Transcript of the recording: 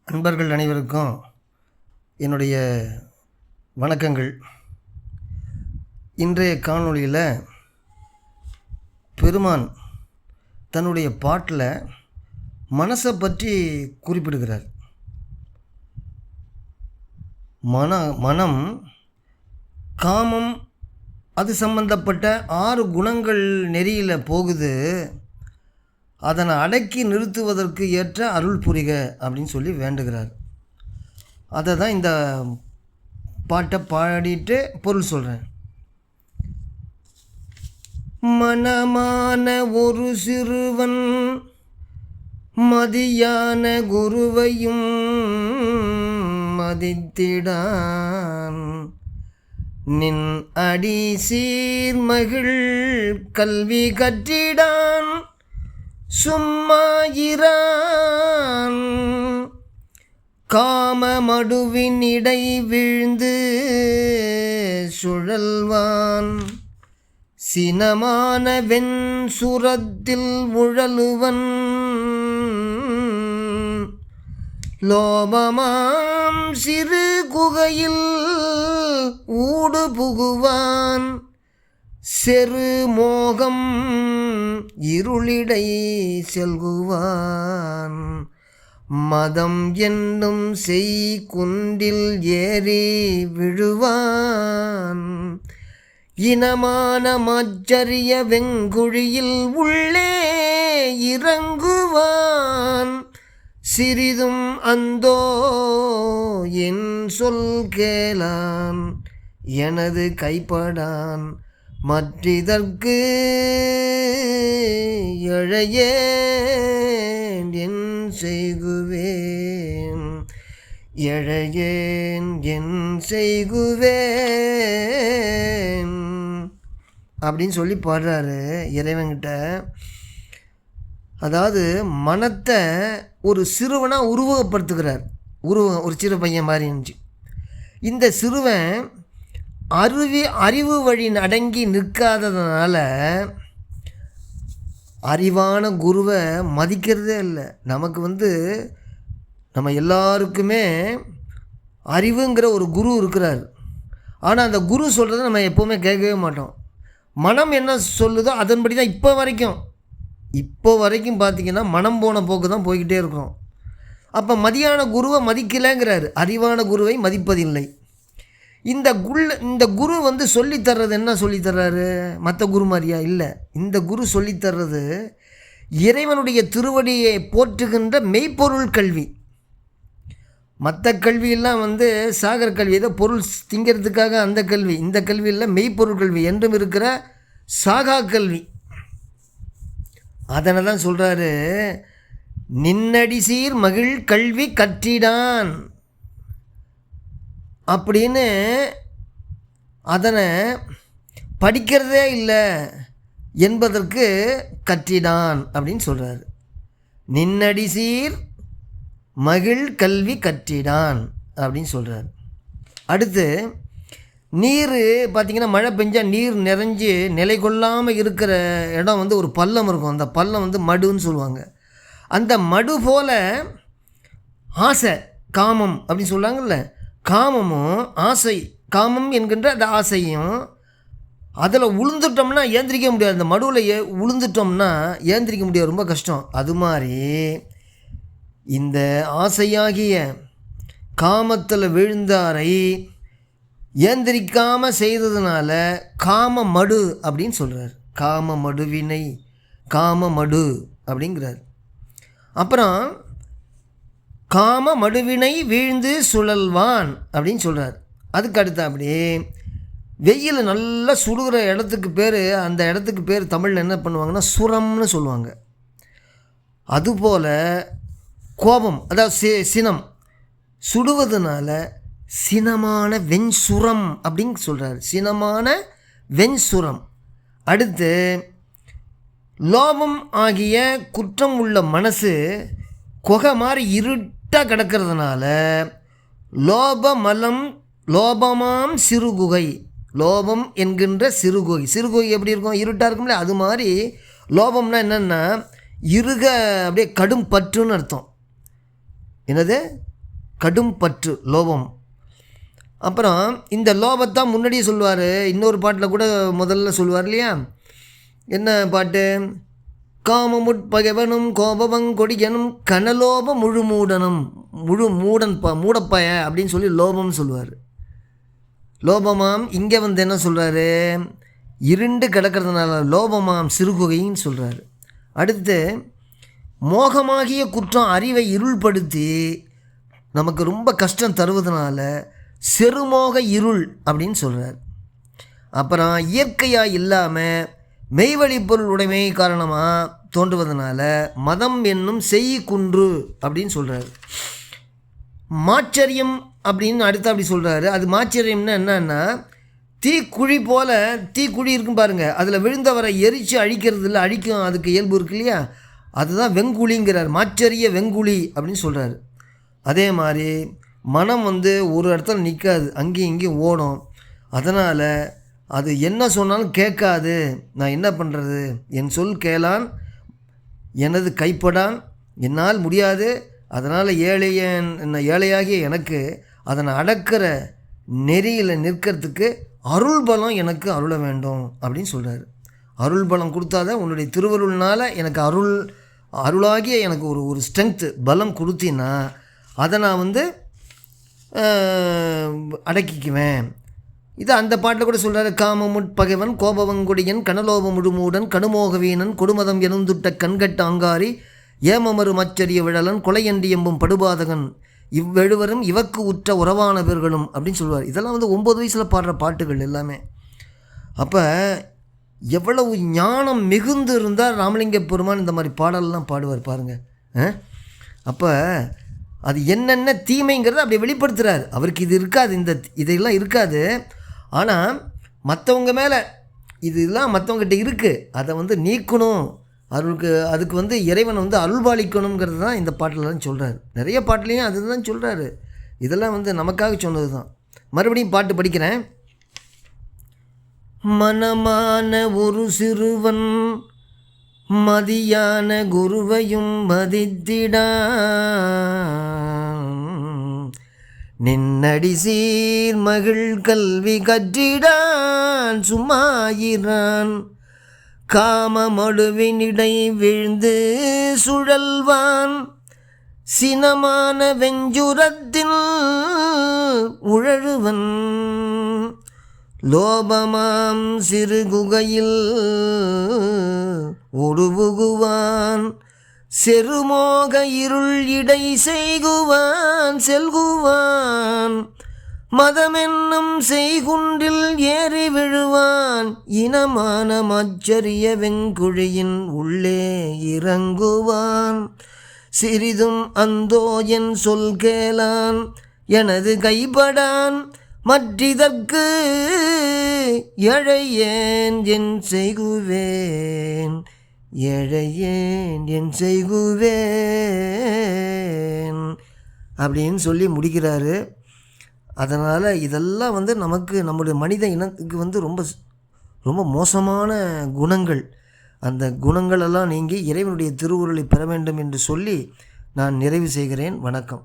நண்பர்கள் அனைவருக்கும் என்னுடைய வணக்கங்கள். இன்றைய காணொளியில் பெருமான் தன்னுடைய பாட்டில் மனசை பற்றி குறிப்பிடுகிறார். மனம், காமம், அது சம்பந்தப்பட்ட 6 குணங்கள் நெறியில் போகுது. அதனை அடக்கி நிறுத்துவதற்கு ஏற்ற அருள் புரிக அப்படின்னு சொல்லி வேண்டுகிறார். அதை தான் இந்த பாட்டை பாடிட்டு பொருள் சொல்கிறேன். மனமான ஒரு சிறுவன் மதியான குருவையும் மதித்திடான், நின் அடி சீர்மகிழ் கல்வி கற்றிடான், சும்மாயிரான் காமமடுவின் இடை வீழ்ந்து சுழல்வான், சினமான வெண் சுரத்தில் உழலுவன், லோபமாம் சிறு குகையில் ஊடு புகுவான், செரு மோகம் இருளிடை செல்குவான், மதம் என்னும் செய் குன்றில் ஏறி விழுவான், இனமான மச்சரிய வெங்குழியில் உள்ளே இறங்குவான், சிறிதும் அந்தோ என் சொல் கேளான், எனது கைப்படான், மற்றிதற்கு எழையேன் என் செய்குவேன், எழையேன் என் செய்குவேன் அப்படின்னு சொல்லி பாடுறாரு இறைவன்கிட்ட. அதாவது மனத்தை ஒரு சிறுவனாக உருவகப்படுத்துகிறார். ஒரு சிறு பையன் மாதிரி இருந்துச்சு. இந்த சிறுவன் அறிவு வழி அடங்கி நிற்காததுனால அறிவான குருவை மதிக்கிறதே இல்லை. நமக்கு நம்ம எல்லாருக்குமே அறிவுங்கிற ஒரு குரு இருக்கிறார். ஆனால் அந்த குரு சொல்கிறத நம்ம எப்போவுமே கேட்கவே மாட்டோம். மனம் என்ன சொல்லுதோ அதன்படி தான் இப்போ வரைக்கும் பார்த்திங்கன்னா மனம் போன போக்கு தான் போய்கிட்டே இருக்கிறோம். அப்போ மதியான குருவை மதிக்கலைங்கிறாரு, அறிவான குருவை மதிப்பதில்லை. இந்த குரு சொல்லித்தர்றது என்ன சொல்லித்தர்றாரு? மற்ற குரு மாதிரியா? இல்லை. இந்த குரு சொல்லித்தர்றது இறைவனுடைய திருவடியை போற்றுகின்ற மெய்ப்பொருள் கல்வி. மற்ற கல்வியெல்லாம் சாகர கல்வி, ஏதோ பொருள் திங்கிறதுக்காக அந்த கல்வி. இந்த கல்வியில் மெய்ப்பொருள் கல்வி என்றும் இருக்கிற சாகா கல்வி. அதனை தான் சொல்கிறாரு, நின்னடி சீர் மகிழ் கல்வி கற்றிடான் அப்படின்னு. அதனை படிக்கிறதே இல்லை என்பதற்கு கற்றிடான் அப்படின்னு சொல்கிறார். நின்னடி சீர் மகிழ் கல்வி கற்றிடான் அப்படின்னு சொல்கிறார். அடுத்து நீர் பார்த்திங்கன்னா, மழை பெஞ்சால் நீர் நிறைஞ்சு நிலை கொள்ளாமல் இருக்கிற இடம் ஒரு பள்ளம் இருக்கும். அந்த பள்ளம் மடுன்னு சொல்லுவாங்க. அந்த மடு போல் ஆசை, காமம் அப்படின்னு சொல்லுவாங்கள்ல, காமமும் ஆசை, காமம் என்கின்ற அந்த ஆசையும் அதில் உளுந்துட்டோம்னா ஏந்திரிக்க முடியாது. அந்த மடுவில் உளுந்துட்டோம்னா ஏந்திரிக்க முடியாது, ரொம்ப கஷ்டம். அது மாதிரி இந்த ஆசையாகிய காமத்தில் விழுந்தாரை ஏந்திரிக்காமல் செய்ததுனால காம மடு அப்படின்னு சொல்கிறார். காம மடுவினை காம மடு அப்படிங்கிறார். அப்புறம் காம மடுவினை வீழ்ந்து சுழல்வான் அப்படின்னு சொல்கிறார். அதுக்கு அடுத்து அப்படியே வெயில் நல்லா சுடுகிற இடத்துக்கு பேர், அந்த இடத்துக்கு பேர் தமிழில் என்ன பண்ணுவாங்கன்னா சுரம்னு சொல்லுவாங்க. அதுபோல் கோபம், அதாவது சினம் சுடுவதனால சினமான வெண்சுரம் அப்படின்னு சொல்கிறார். சினமான வெண்சுரம். அடுத்து லோபம் ஆகிய குற்றம் உள்ள மனசு குகை மாதிரி இருட்டாக கிடக்கிறதுனால லோபமாம் சிறுகுகை, லோபம் என்கின்ற சிறுகுகை. சிறுகுகை எப்படி இருக்கும்? இருட்டாக இருக்கும்ல. அது மாதிரி லோபம்னா என்னென்னா இருக அப்படியே கடும் பற்றுன்னு அர்த்தம். என்னது? கடும் பற்று, லோபம். அப்புறம் இந்த லோபத்தான் முன்னாடியே சொல்லுவார், இன்னொரு பாட்டில் கூட முதல்ல சொல்லுவார் இல்லையா? என்ன பாட்டு? காமமுட்பகைவனும் கோபவங்கொடியனும் கனலோப மூடனும், மூடப்பய அப்படின்னு சொல்லி லோபம்னு சொல்லுவார். லோபமாம் இங்கே வந்து என்ன சொல்கிறாரு? இருண்டு கிடக்கிறதுனால லோபமாம் சிறுகுகைன்னு சொல்கிறாரு. அடுத்து மோகமாகிய குற்றம் அறிவை இருள்படுத்தி நமக்கு ரொம்ப கஷ்டம் தருவதனால செருமோக இருள் அப்படின்னு சொல்கிறார். அப்புறம் இயற்கையாக இல்லாமல் மெய்வழி பொருள் உடைமை காரணமாக தோன்றுவதனால மதம் என்னும் குன்று அப்படின்னு சொல்கிறார். மாச்சரியம் அப்படின்னு அடுத்து அப்படி சொல்கிறாரு. அது மாச்சரியம்னா என்னன்னா, தீக்குழி போல் தீக்குழி இருக்கும் பாருங்கள், அதில் விழுந்தவரை எரித்து அழிக்கிறது இல்லை, அழிக்கும் அதுக்கு இயல்பு இருக்கு இல்லையா? அதுதான் வெங்குழிங்கிறார். மாச்சரிய வெங்குழி அப்படின்னு சொல்கிறாரு. அதே மாதிரி மனம் வந்து ஒரு இடத்துல நிற்காது, அங்கேயும் இங்கேயும் ஓடும். அதனால் அது என்ன சொன்னாலும் கேட்காது. நான் என்ன பண்ணுறது? என் சொல் கேளான், எனது கைப்படான், என்னால் முடியாது. அதனால் ஏழையாகிய எனக்கு அதனை அடக்கிற நெறியில் நிற்கிறதுக்கு அருள் பலம் எனக்கு அருள வேண்டும் அப்படின்னு சொல்கிறாரு. அருள் பலம் கொடுத்தாதான் உன்னுடைய திருவருள்னால் எனக்கு அருளாகிய எனக்கு ஒரு ஸ்ட்ரென்த்து பலம் கொடுத்தின்னா அதை நான் வந்து அடக்கிக்குவேன். இது அந்த பாட்டில் கூட சொல்கிறாரு. காமமுட்பகைவன் கோபவங்கொடியன் கனலோப முழுமூடன் கடுமோக வீணன் கொடுமதம் எனுந்துட்ட கண்கட்ட அங்காரி ஏமமரு மச்சரிய விழலன் கொலையண்டி எம்பும் படுபாதகன் இவ்வெழுவரும் இவக்கு உற்ற உறவானவர்களும் அப்படின்னு சொல்லுவார். இதெல்லாம் வந்து 9 வயசில் பாடுற பாட்டுகள் எல்லாமே. அப்போ எவ்வளவு ஞானம் மிகுந்து இருந்தால் ராமலிங்க பெருமான் இந்த மாதிரி பாடலாம் பாடுவார் பாருங்கள். அப்போ அது என்னென்ன தீமைங்கிறத அப்படி வெளிப்படுத்துகிறார். அவருக்கு இது இருக்காது, இதெல்லாம் இருக்காது. ஆனால் மற்றவங்க மேலே இதெல்லாம் மற்றவங்ககிட்ட இருக்குது, அதை வந்து நீக்கணும், அதுக்கு வந்து இறைவன் வந்து அருள்பாலிக்கணுங்கிறது தான் இந்த பாட்டிலலாம் சொல்கிறார். நிறைய பாட்டிலையும் அது தான் சொல்கிறாரு. இதெல்லாம் வந்து நமக்காக சொன்னது தான். மறுபடியும் பாட்டு படிக்கிறேன். மனமான ஒரு சிறுவன் மதியான குருவையும் மதித்திடான் நின்னடி சீர் மகிழ் கல்வி கற்றிடான் சும்மாயிரான் காமமடுவினிடை விழுந்து சுழல்வான் சினமான வெஞ்சுரத்தில் உழழுவன் லோபமாம் சிறு குகையில் ஒடுபுகுவான் செருமோக இருள் இடை செய்குவான் செல்குவான் மதமென்னும் செய்குன்றில் ஏறி விழுவான் இனமான மச்சரிய வெங்குழியின் உள்ளே இறங்குவான் சிறிதும் அந்தோ என் சொல் கேளான் எனது கைப்படான் மற்றிதற்கு எழையேன் என் செய்குவேன் எழையேன் என் செய்குவேன் அப்படின்னு சொல்லி முடிக்கிறாரு. அதனால் இதெல்லாம் வந்து நமக்கு நம்முடைய மனித இனத்துக்கு வந்து ரொம்ப ரொம்ப மோசமான குணங்கள். அந்த குணங்களெல்லாம் நீங்கி இறைவனுடைய திருவுருளை பெற வேண்டும் என்று சொல்லி நான் நிறைவு செய்கிறேன். வணக்கம்.